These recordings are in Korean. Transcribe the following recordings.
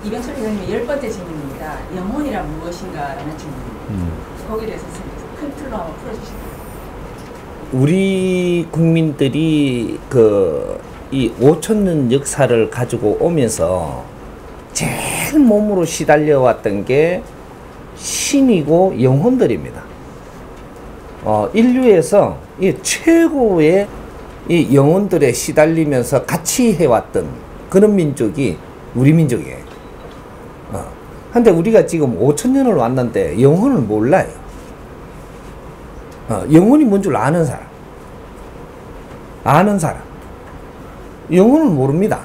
이병철 회장님의 10번째 질문입니다. 영혼이란 무엇인가라는 질문입니다. 거기에 대해서 큰 틀로 한번 풀어주시죠. 우리 국민들이 이 5,000년 역사를 가지고 오면서 제일 몸으로 시달려왔던 게 신이고 영혼들입니다. 인류에서 이 최고의 이 영혼들에 시달리면서 같이 해왔던 그런 민족이 우리 민족이에요. 근데 우리가 지금 5,000년을 왔는데 영혼을 몰라요. 영혼이 뭔 줄 아는 사람. 영혼을 모릅니다.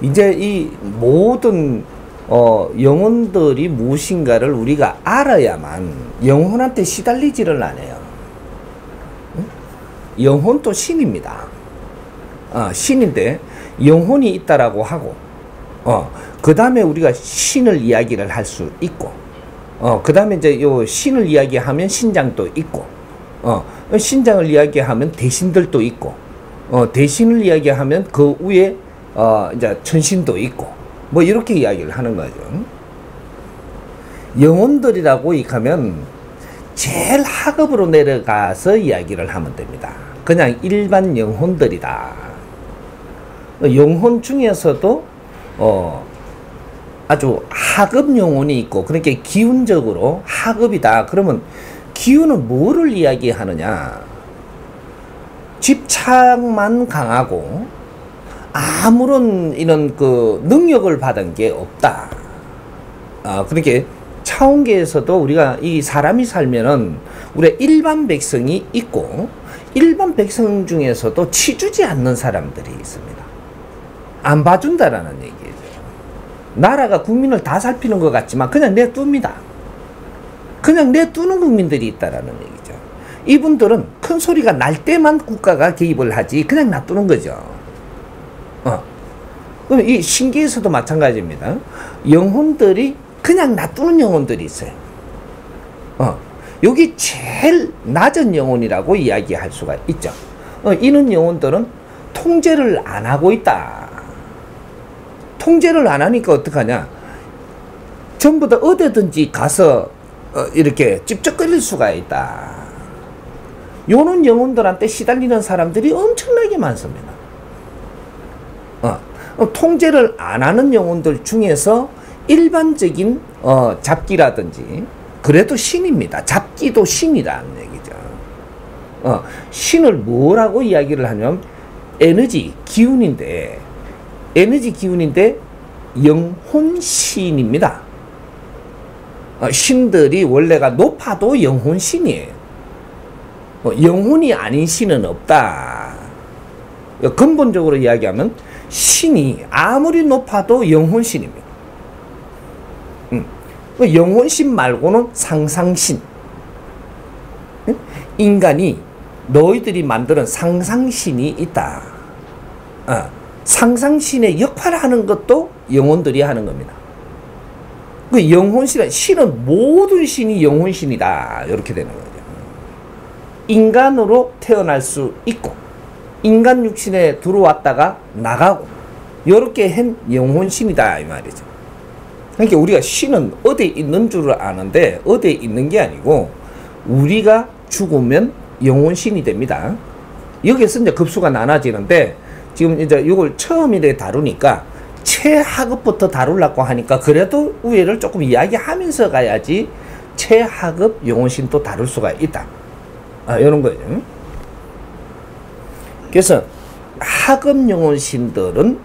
이제 이 모든 영혼들이 무엇인가를 우리가 알아야만 영혼한테 시달리지를 않아요. 영혼도 신입니다. 신인데 영혼이 있다라고 하고 그 다음에 우리가 신을 이야기를 할 수 있고 그 다음에 이제 요 신을 이야기하면 신장도 있고 신장을 이야기하면 대신들도 있고 대신을 이야기하면 그 위에 이제 천신도 있고 뭐 이렇게 이야기를 하는 거죠. 영혼들이라고 하면 제일 하급으로 내려가서 이야기를 하면 됩니다. 그냥 일반 영혼들이다. 영혼 중에서도 아주 하급 영혼이 있고, 그러니까 기운적으로 하급이다. 그러면 기운은 뭐를 이야기하느냐? 집착만 강하고 아무런 이런 능력을 받은 게 없다. 그러니까 차원계에서도 우리가 이 사람이 살면은 우리가 일반 백성이 있고, 일반 백성 중에서도 치주지 않는 사람들이 있습니다. 안 봐준다라는 얘기죠. 나라가 국민을 다 살피는 것 같지만 그냥 내둡니다. 그냥 내두는 국민들이 있다라는 얘기죠. 이분들은 큰 소리가 날 때만 국가가 개입을 하지 그냥 놔두는 거죠. 그럼 이 신기에서도 마찬가지입니다. 영혼들이 그냥 놔두는 영혼들이 있어요. 여기 제일 낮은 영혼이라고 이야기할 수가 있죠. 이런 영혼들은 통제를 안 하고 있다. 통제를 안 하니까 어떡하냐? 전부 다 어디든지 가서 이렇게 찝쩍거릴 수가 있다. 요런 영혼들한테 시달리는 사람들이 엄청나게 많습니다. 통제를 안 하는 영혼들 중에서 일반적인 잡기라든지, 그래도 신입니다. 잡기도 신이라는 얘기죠. 신을 뭐라고 이야기를 하냐면 에너지, 기운인데, 영혼신입니다. 신들이 원래가 높아도 영혼신이에요. 영혼이 아닌 신은 없다. 근본적으로 이야기하면 신이 아무리 높아도 영혼신입니다. 영혼신 말고는 상상신. 인간이 너희들이 만드는 상상신이 있다. 상상신의 역할을 하는 것도 영혼들이 하는 겁니다. 그 영혼신은, 신은 모든 신이 영혼신이다. 이렇게 되는 거죠. 인간으로 태어날 수 있고, 인간 육신에 들어왔다가 나가고, 이렇게 한 영혼신이다. 이 말이죠. 그러니까 우리가 신은 어디에 있는 줄을 아는데, 어디에 있는 게 아니고, 우리가 죽으면 영혼신이 됩니다. 여기서 이제 급수가 나눠지는데, 지금 이제 이걸 처음에 다루니까 최하급부터 다루려고 하니까 그래도 위에를 조금 이야기하면서 가야지 최하급 영혼신도 다룰 수가 있다. 이런 거죠. 그래서 하급 영혼신들은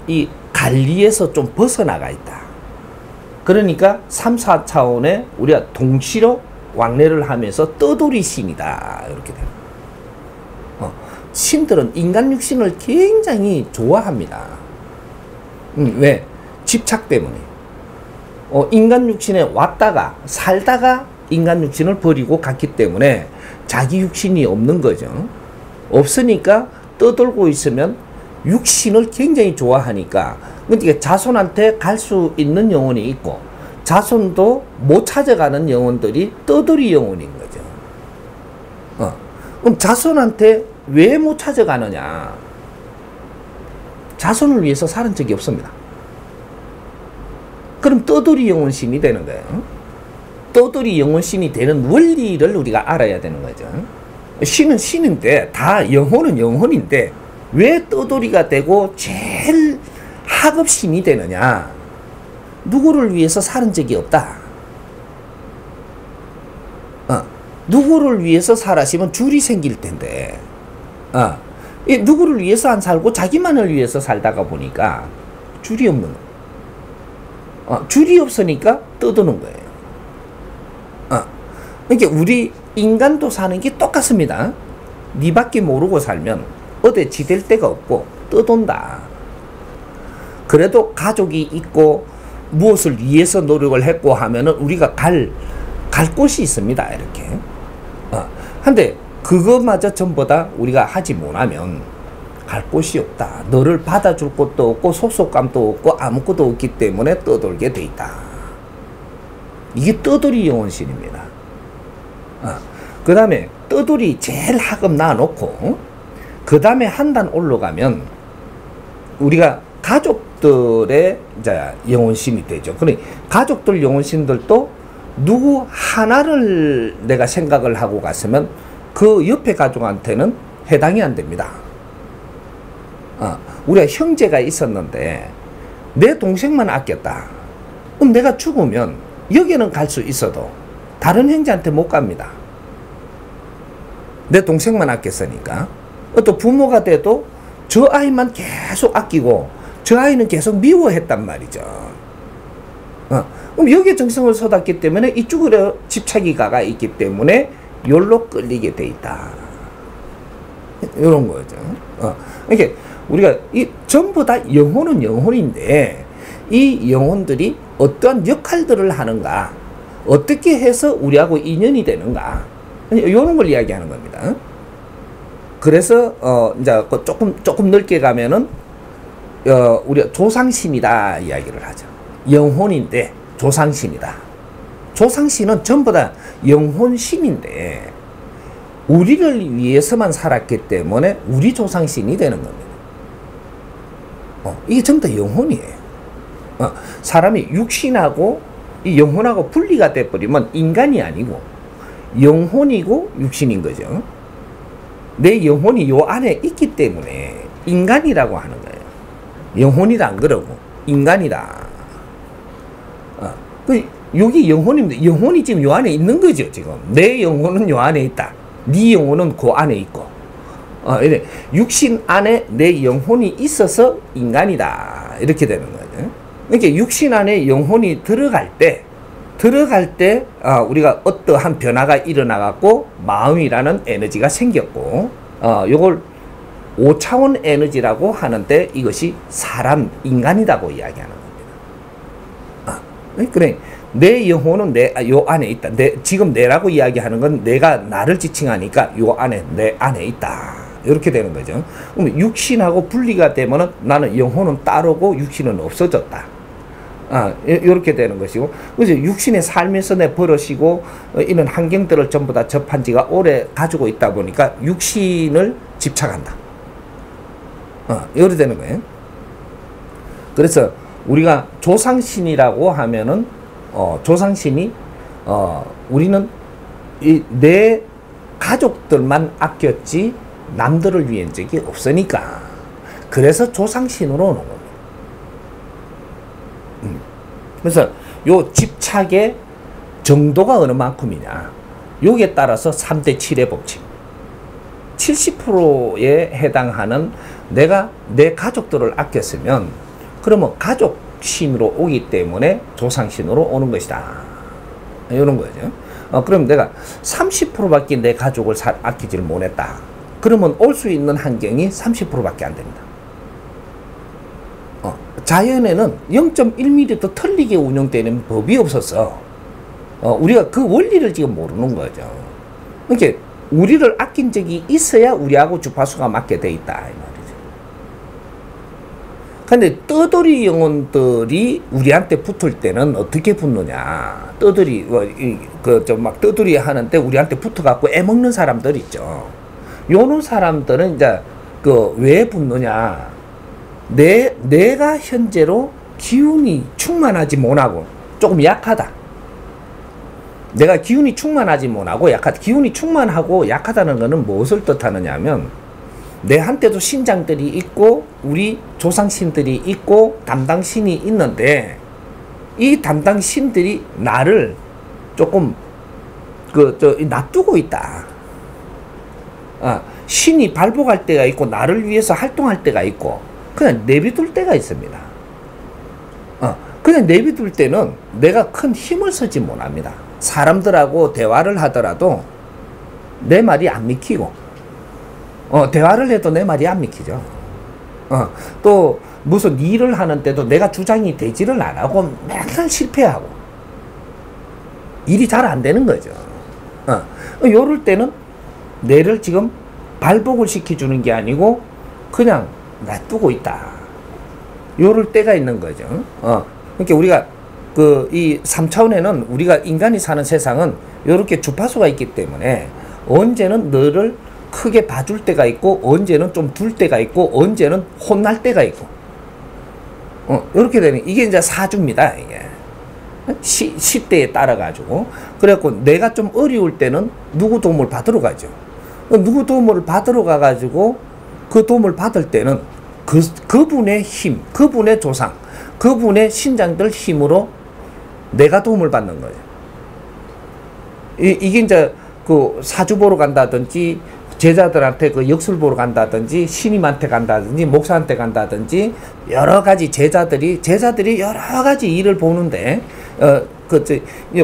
이 관리에서 좀 벗어나가 있다. 그러니까 3, 4차원에 우리가 동시로 왕래를 하면서 떠돌이 신이다. 이렇게 돼요. 신들은 인간 육신을 굉장히 좋아합니다. 왜? 집착 때문에. 인간 육신에 왔다가 살다가 인간 육신을 버리고 갔기 때문에 자기 육신이 없는 거죠. 없으니까 떠돌고 있으면 육신을 굉장히 좋아하니까, 그러니까 자손한테 갈 수 있는 영혼이 있고 자손도 못 찾아가는 영혼들이 떠돌이 영혼인 거죠. 그럼 자손한테 왜 못 찾아가느냐? 자손을 위해서 살은 적이 없습니다. 그럼 떠돌이 영혼신이 되는 거예요. 떠돌이 영혼신이 되는 원리를 우리가 알아야 되는 거죠. 신은 신인데, 다 영혼은 영혼인데, 왜 떠돌이가 되고 제일 하급신이 되느냐? 누구를 위해서 사는 적이 없다. 누구를 위해서 살았으면 줄이 생길 텐데, 누구를 위해서 안 살고 자기만을 위해서 살다가 보니까 줄이 없는 거예요. 줄이 없으니까 떠도는 거예요. 그러니까 우리 인간도 사는 게 똑같습니다. 니밖에 모르고 살면 어디 지댈 데가 없고 떠돈다. 그래도 가족이 있고 무엇을 위해서 노력을 했고 하면은 우리가 갈 곳이 있습니다. 이렇게. 근데 그것마저 전부 다 우리가 하지 못하면 갈 곳이 없다. 너를 받아줄 곳도 없고 소속감도 없고 아무것도 없기 때문에 떠돌게 돼 있다. 이게 떠돌이 영혼신입니다. 그 다음에 떠돌이 제일 하급 놔놓고 그 다음에 한 단 올라가면 우리가 가족들의 이제 영혼신이 되죠. 그러니 가족들 영혼신들도 누구 하나를 내가 생각을 하고 갔으면 그 옆에 가족한테는 해당이 안 됩니다. 우리가 형제가 있었는데 내 동생만 아꼈다. 그럼 내가 죽으면 여기는 갈 수 있어도 다른 형제한테 못 갑니다. 내 동생만 아꼈으니까. 또 부모가 돼도 저 아이만 계속 아끼고 저 아이는 계속 미워했단 말이죠. 그럼 여기에 정성을 쏟았기 때문에 이쪽으로 집착이 가가 있기 때문에 여기로 끌리게 돼 있다. 이런 거죠. 그러니까 우리가 이 전부 다 영혼은 영혼인데 이 영혼들이 어떠한 역할들을 하는가, 어떻게 해서 우리하고 인연이 되는가, 이런 걸 이야기하는 겁니다. 그래서 이제 조금 넓게 가면은 우리가 조상신이다 이야기를 하죠. 영혼인데 조상신이다. 조상신은 전부 다 영혼신인데 우리를 위해서만 살았기 때문에 우리 조상신이 되는 겁니다. 이게 전부 다 영혼이에요. 사람이 육신하고 이 영혼하고 분리가 돼버리면 인간이 아니고 영혼이고 육신인 거죠. 내 영혼이 요 안에 있기 때문에 인간이라고 하는 거예요. 영혼이라 안 그러고 인간이다. 여기 영혼입니다. 영혼이 지금 요 안에 있는 거죠. 지금 내 영혼은 요 안에 있다. 네 영혼은 그 안에 있고. 육신 안에 내 영혼이 있어서 인간이다. 이렇게 되는 거죠. 그러니까 육신 안에 영혼이 들어갈 때 우리가 어떠한 변화가 일어나갖고 마음이라는 에너지가 생겼고, 요걸 5차원 에너지라고 하는데 이것이 사람, 인간이라고 이야기하는 겁니다. 그래, 내 영혼은 요 안에 있다. 지금 내라고 이야기하는 건 내가 나를 지칭하니까 요 안에, 내 안에 있다. 이렇게 되는 거죠. 그럼 육신하고 분리가 되면은 나는 영혼은 따르고 육신은 없어졌다. 이렇게 되는 것이고, 그래서 육신의 삶에서 내 버릇이고 이런 환경들을 전부 다 접한 지가 오래 가지고 있다 보니까 육신을 집착한다. 이렇게 되는 거예요. 그래서 우리가 조상신이라고 하면은 조상신이 우리는 내 가족들만 아꼈지 남들을 위한 적이 없으니까 그래서 조상신으로 오는 겁니다. 그래서 요 집착의 정도가 어느 만큼이냐, 요기에 따라서 3대 7의 법칙, 70%에 해당하는 내가 내 가족들을 아꼈으면 그러면 가족신으로 오기 때문에 조상신으로 오는 것이다. 이런 거죠. 그럼 내가 30%밖에 내 가족을 아끼지를 못했다. 그러면 올 수 있는 환경이 30%밖에 안 됩니다. 자연에는 0.1mm도 틀리게 운영되는 법이 없어서 우리가 그 원리를 지금 모르는 거죠. 그러니까 우리를 아낀 적이 있어야 우리하고 주파수가 맞게 돼 있다 이 말이죠. 근데 떠돌이 영혼들이 우리한테 붙을 때는 어떻게 붙느냐? 떠돌이 막 떠돌이 하는데 우리한테 붙어갖고 애먹는 사람들 있죠. 요런 사람들은 이제 왜 붙느냐? 내가 현재로 기운이 충만하지 못하고 조금 약하다. 내가 기운이 충만하지 못하고 약하다. 기운이 충만하고 약하다는 것은 무엇을 뜻하느냐 하면 내한테도 신장들이 있고 우리 조상신들이 있고 담당신이 있는데 이 담당신들이 나를 조금 놔두고 있다. 신이 발복할 때가 있고 나를 위해서 활동할 때가 있고 그냥 내비둘 때가 있습니다. 그냥 내비둘 때는 내가 큰 힘을 쓰지 못합니다. 사람들하고 대화를 하더라도 내 말이 안 믿기고 대화를 해도 내 말이 안 믿기죠. 또 무슨 일을 하는데도 내가 주장이 되지를 안 하고 맨날 실패하고 일이 잘 안 되는 거죠. 요럴 때는 뇌를 지금 발복을 시켜주는 게 아니고 그냥 놔두고 있다. 요럴 때가 있는 거죠. 그러니까 우리가 이 3차원에는 우리가 인간이 사는 세상은 요렇게 주파수가 있기 때문에 언제는 너를 크게 봐줄 때가 있고 언제는 좀 둘 때가 있고 언제는 혼날 때가 있고 요렇게 되는 이게 이제 사주입니다. 이게 시대에 따라 가지고 그래갖고 내가 좀 어려울 때는 누구 도움을 받으러 가죠. 누구 도움을 받으러 가가지고 그 도움을 받을 때는 그분의 힘, 그분의 조상, 그분의 신장들 힘으로 내가 도움을 받는 거예요. 이게 이제 그 사주 보러 간다든지 제자들한테 그 역술 보러 간다든지 신임한테 간다든지 목사한테 간다든지 여러 가지 제자들이 여러 가지 일을 보는데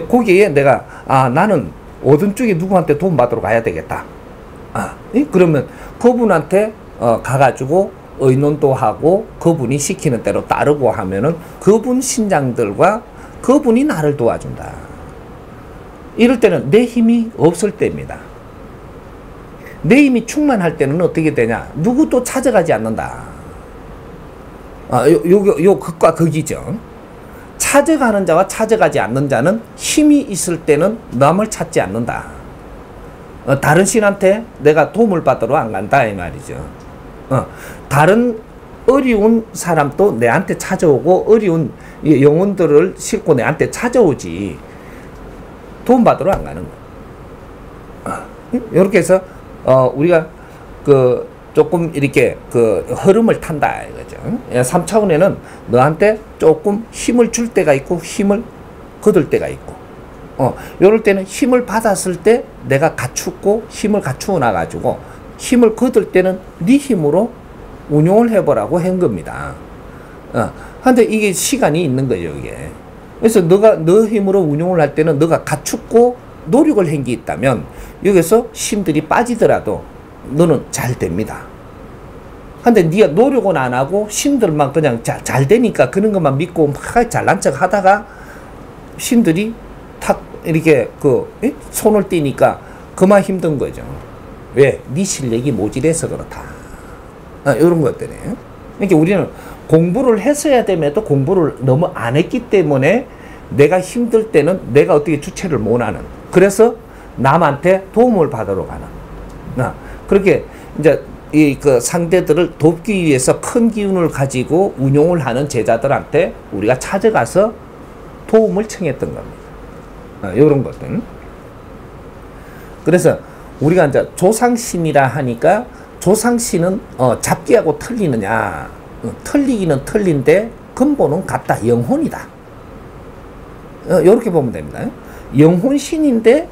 거기에 내가 나는 어떤 쪽에 누구한테 도움 받으러 가야 되겠다. 그러면 그분한테 가가지고 의논도 하고 그분이 시키는 대로 따르고 하면은 그분 신장들과 그분이 나를 도와준다. 이럴 때는 내 힘이 없을 때입니다. 내 힘이 충만할 때는 어떻게 되냐? 누구도 찾아가지 않는다. 요 극과 극이죠. 찾아가는 자와 찾아가지 않는 자는 힘이 있을 때는 남을 찾지 않는다. 다른 신한테 내가 도움을 받으러 안 간다 이 말이죠. 다른 어려운 사람도 내한테 찾아오고 어려운 영혼들을 싣고 내한테 찾아오지 도움받으러 안 가는 거야. 이렇게 해서 우리가 조금 이렇게 흐름을 탄다 이거죠. 3차원에는 너한테 조금 힘을 줄 때가 있고 힘을 거둘 때가 있고 요럴 때는 힘을 받았을 때 내가 갖추고 힘을 갖추어 놔가지고 힘을 거둘 때는 네 힘으로 운용을 해보라고 한 겁니다. 근데 이게 시간이 있는 거죠, 이게. 그래서 너 힘으로 운용을 할 때는 너가 갖추고 노력을 한 게 있다면 여기서 신들이 빠지더라도 너는 잘 됩니다. 근데 네가 노력은 안 하고 신들만 그냥 잘 되니까 그런 것만 믿고 막 잘난 척 하다가 신들이 탁 이렇게 손을 떼니까 그만 힘든 거죠. 왜? 네 실력이 모질해서 그렇다. 이런 것들이에요. 그러니까 우리는 공부를 했어야 됨에도 공부를 너무 안 했기 때문에 내가 힘들 때는 내가 어떻게 주체를 못 하는. 그래서 남한테 도움을 받으러 가는. 그렇게 이제 상대들을 돕기 위해서 큰 기운을 가지고 운용을 하는 제자들한테 우리가 찾아가서 도움을 청했던 겁니다. 이런 것들. 그래서 우리가 이제 조상신이라 하니까 조상신은 잡기하고 틀리느냐? 틀리기는 틀린데 근본은 같다. 영혼이다. 이렇게 보면 됩니다. 영혼신인데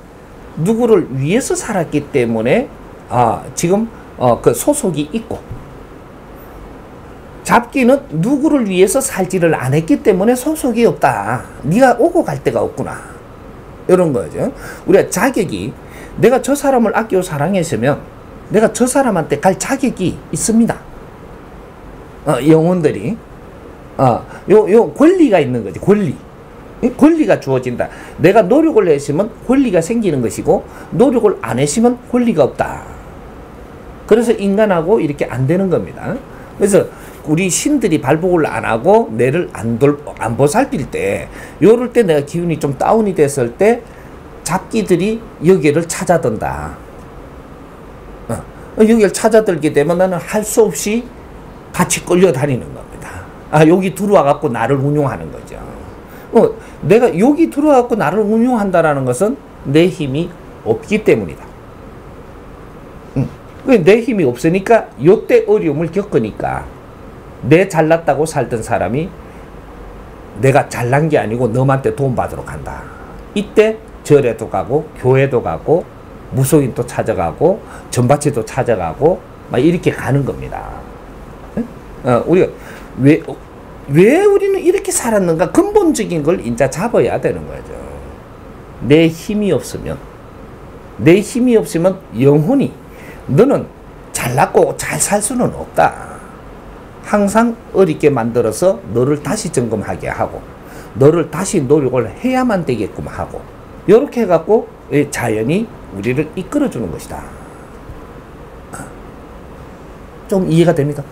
누구를 위해서 살았기 때문에 지금 그 소속이 있고, 잡기는 누구를 위해서 살지를 안 했기 때문에 소속이 없다. 네가 오고 갈 데가 없구나. 이런 거죠. 우리가 자격이, 내가 저 사람을 아끼고 사랑했으면 내가 저 사람한테 갈 자격이 있습니다. 영혼들이 요 권리가 있는 거지. 권리가 주어진다. 내가 노력을 했으면 권리가 생기는 것이고 노력을 안 했으면 권리가 없다. 그래서 인간하고 이렇게 안 되는 겁니다. 그래서 우리 신들이 발복을 안 하고 뇌를 안 보살필 때, 요럴 때 내가 기운이 좀 다운이 됐을 때 잡기들이 여기를 찾아든다. 여기를 찾아들게 되면 나는 할 수 없이 같이 끌려다니는 겁니다. 여기 들어와 갖고 나를 운용하는 거죠. 내가 여기 들어와 갖고 나를 운용한다라는 것은 내 힘이 없기 때문이다. 내 힘이 없으니까 요때 어려움을 겪으니까 내 잘났다고 살던 사람이 내가 잘난 게 아니고 너한테 돈 받으러 간다. 이때 절에도 가고 교회도 가고 무속인도 찾아가고 전밭에도 찾아가고 막 이렇게 가는 겁니다. 우리가 왜 우리는 이렇게 살았는가 근본적인 걸 이제 잡아야 되는 거죠. 내 힘이 없으면 영혼이 너는 잘났고 잘 살 수는 없다. 항상 어렵게 만들어서 너를 다시 점검하게 하고 너를 다시 노력을 해야만 되게끔 하고 이렇게 해갖고 자연이 우리를 이끌어주는 것이다. 좀 이해가 됩니까?